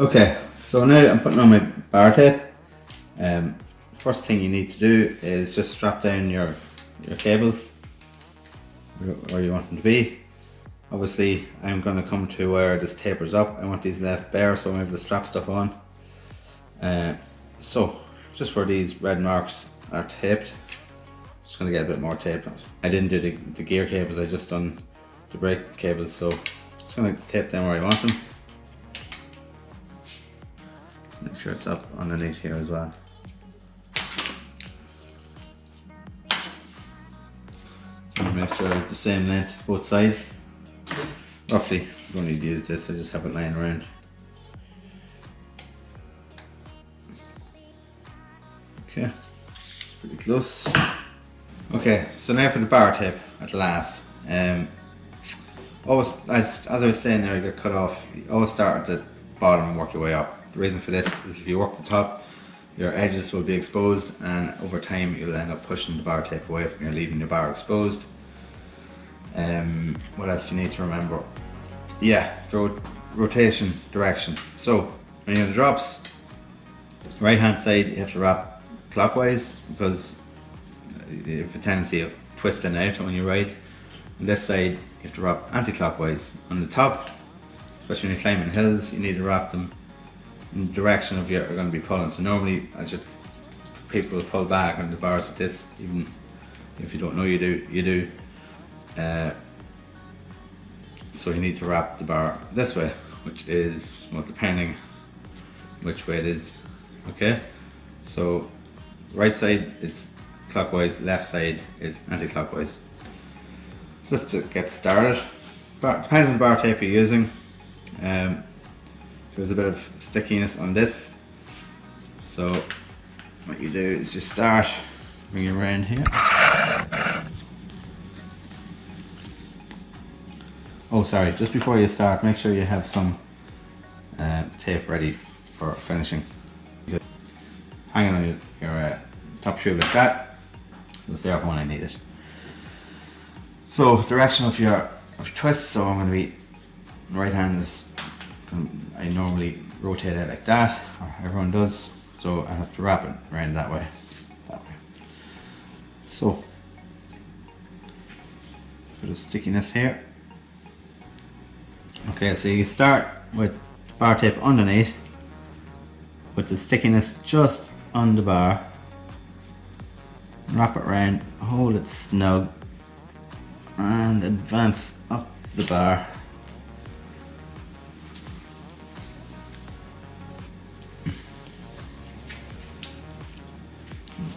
Okay, so now I'm putting on my bar tape. First thing you need to do is just strap down your cables where you want them to be. Obviously, I'm going to come to where this tapers up. I want these left bare so I'm able to strap stuff on. So, just where these red marks are taped, just going to get a bit more tape. I didn't do the gear cables, I just done the brake cables, so just going to tape them where I want them. Make sure it's up underneath here as well. So make sure it's the same length both sides. Roughly, you don't need to use this, I just have it lying around. Okay, pretty close. Okay, so now for the bar tape at last. Always, as I was saying there, you get cut off. You always start at the bottom and work your way up. The reason for this is if you work the top, your edges will be exposed, and over time you'll end up pushing the bar tape away from you, leaving your bar exposed. What else do you need to remember? Yeah, rotation direction. So when you're in the drops, right hand side you have to wrap clockwise because you have a tendency of twisting out when you ride. On this side you have to wrap anti-clockwise. On the top, especially when you're climbing hills, you need to wrap them in the direction of you're going to be pulling. So normally people will pull back on the bars like this, even if you don't know you do. So you need to wrap the bar this way, which is, well, depending which way it is. Okay, so right side is clockwise, left side is anti-clockwise. Just to get started, depends on the bar tape you're using. There's a bit of stickiness on this, so what you do is you start, bring it around here. Oh sorry, just before you start, make sure you have some tape ready for finishing. Hang it on your top tube like that. It's there for when I need it. So direction of your twist, so I'm going to be, right hand is, I normally rotate it like that, or everyone does, so I have to wrap it around that way. So, bit of stickiness here. Okay, so you start with bar tape underneath, with the stickiness just on the bar. Wrap it around, hold it snug, and advance up the bar.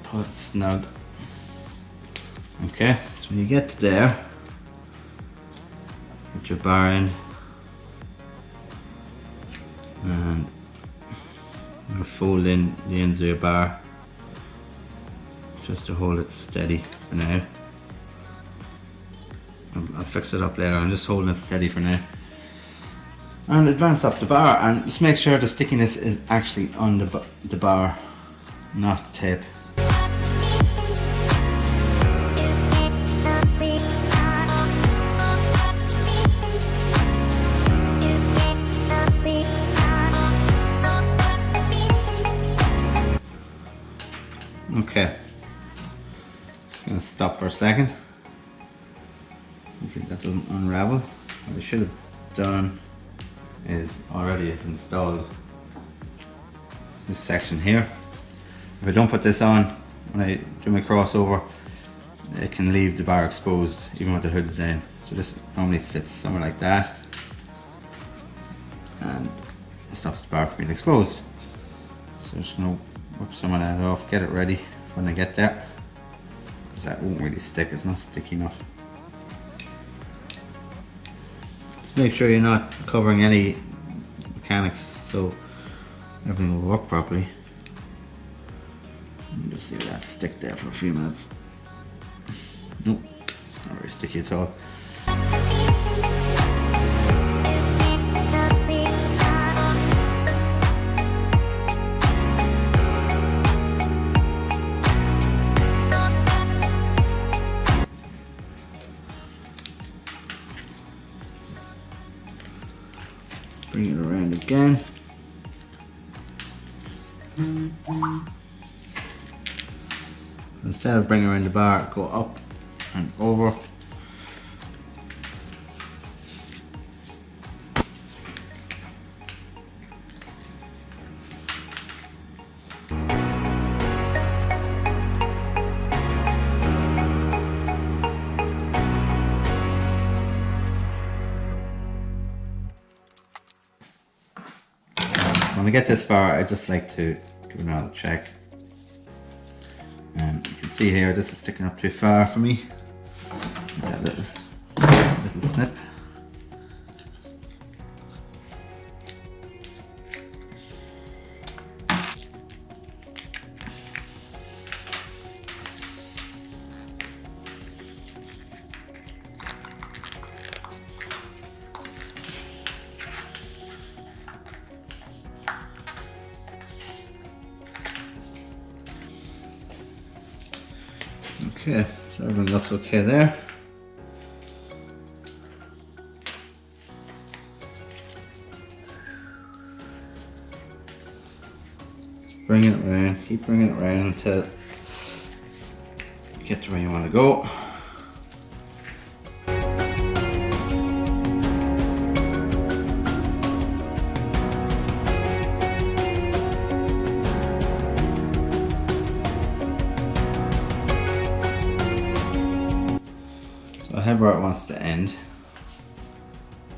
Pull it snug. Okay, so when you get to there, put your bar in, and you'll fold in the ends of your bar just to hold it steady for now. I'll fix it up later, I'm just holding it steady for now. And advance up the bar, and just make sure the stickiness is actually on the bar, not the tape. Okay, just going to stop for a second. Hopefully that doesn't unravel. What I should have done is already have installed this section here. If I don't put this on when I do my crossover, it can leave the bar exposed even with the hoods down. So this normally sits somewhere like that, and it stops the bar from being exposed. So I'm just going to whip some of that off, get it ready for when I get there, because that won't really stick, it's not sticky enough. Just make sure you're not covering any mechanics so everything will work properly. Just see that stick there for a few minutes. Nope, not very sticky at all. Bring it around again. Instead of bringing around the bar, go up and over. When I get this far, I just like to give another check. You can see here, this is sticking up too far for me. Got a little snip. Okay, so everything looks okay there. Bring it around, keep bringing it around until you get to where you want to go. So I have where it wants to end.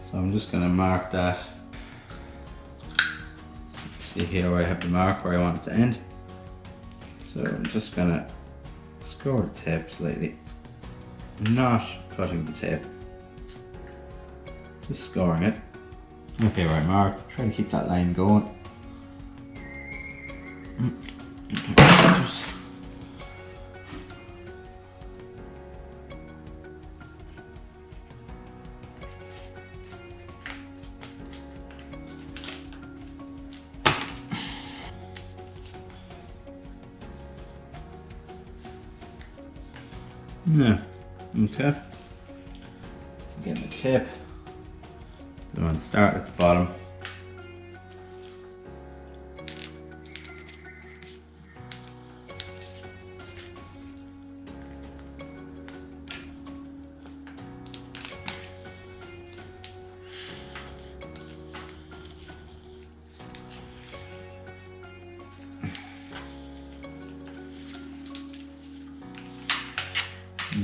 So I'm just going to mark that. See here where I have the mark where I want it to end. So I'm just going to score the tape slightly. Not cutting the tape. Just scoring it. Okay, right mark. Try to keep that line going. Yeah, okay. Getting the tape. The one start at the bottom.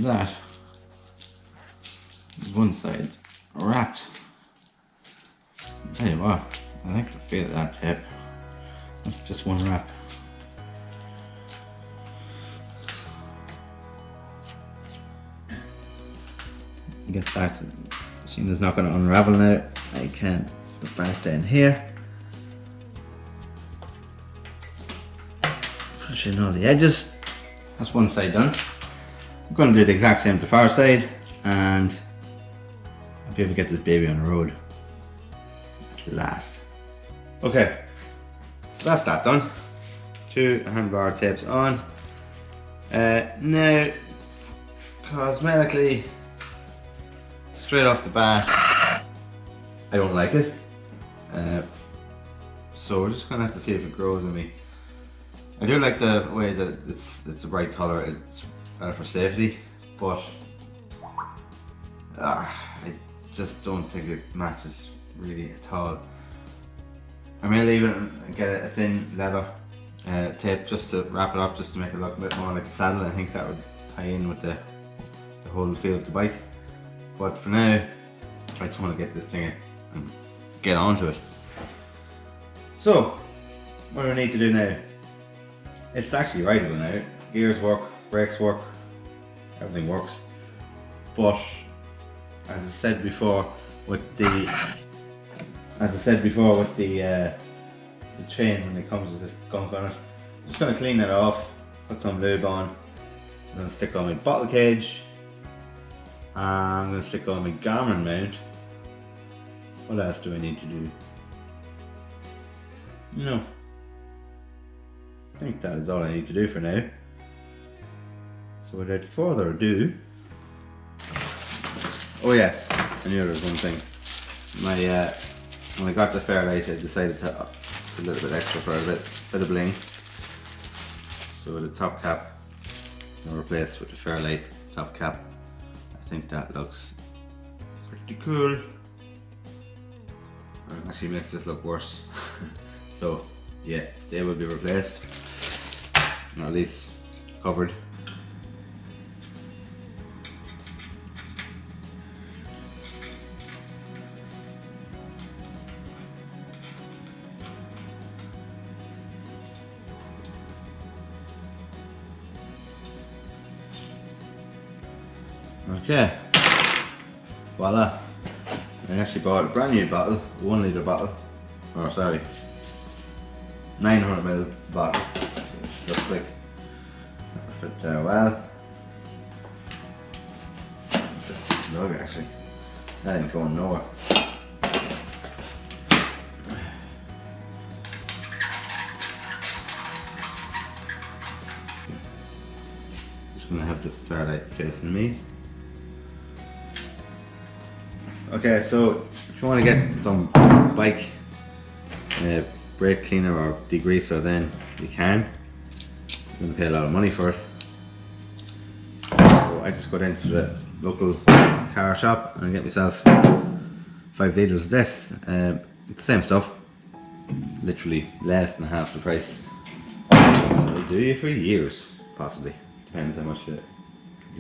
That one side wrapped. I'll tell you what, I like the feel of that tape. That's just one wrap. Get back, seeing it's not going to unravel now, I can put back down here. Push in all the edges. That's one side done. I'm going to do the exact same to the far side, and I'll be able to get this baby on the road at last. Okay, so that's that done. 2 handlebar tapes on. Now, cosmetically, straight off the bat, I don't like it. So we're just going to have to see if it grows on me. I do like the way that it's a bright colour. It's better for safety, but I just don't think it matches really at all. I may leave it and get a thin leather tape just to wrap it up, just to make it look a bit more like a saddle. I think that would tie in with the whole feel of the bike. But for now, I just want to get this thing and get onto it. So, what do we need to do now? It's actually rideable now. Gears work, brakes work, everything works. But as I said before, with the chain, when it comes with this gunk on it, I'm just going to clean that off, put some lube on. I'm going to stick on my bottle cage. I'm going to stick on my Garmin mount. What else do I need to do? No. I think that is all I need to do for now. So without further ado... Oh yes, I knew there was one thing. When I got the Fairlight, I decided to a little bit extra for a bit of bling. So the top cap, I'll replace with the Fairlight top cap. I think that looks pretty cool. It actually makes this look worse. So yeah, they will be replaced, or at least covered. Okay, voila. I actually bought a brand new bottle, 1 litre bottle, or sorry, 900ml bottle. Looks like that fit there well. Fits snug actually. That ain't going nowhere. Just gonna have the Fairlight facing me. Okay, so if you want to get some bike brake cleaner or degreaser, then you can. You're going to pay a lot of money for it. So I just go down to the local car shop and get myself 5 litres of this. It's the same stuff, literally less than half the price. It'll do you for years, possibly. Depends how much you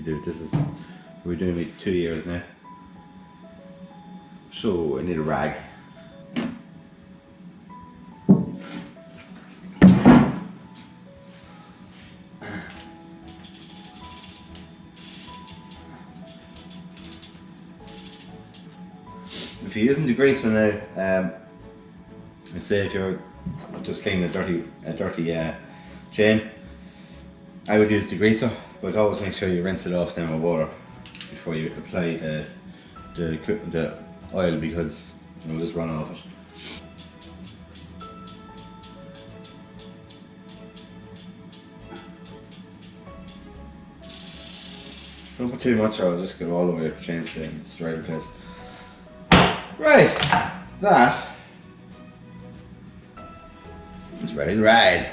do. We're doing it 2 years now. So I need a rag. If you're using degreaser now, let's say if you're just cleaning a dirty chain, I would use degreaser, but always make sure you rinse it off then with water before you apply the oil, because it will just run off it. Don't put too much or it'll just get all over your chain today and it's dry to place. Right, that is ready to ride.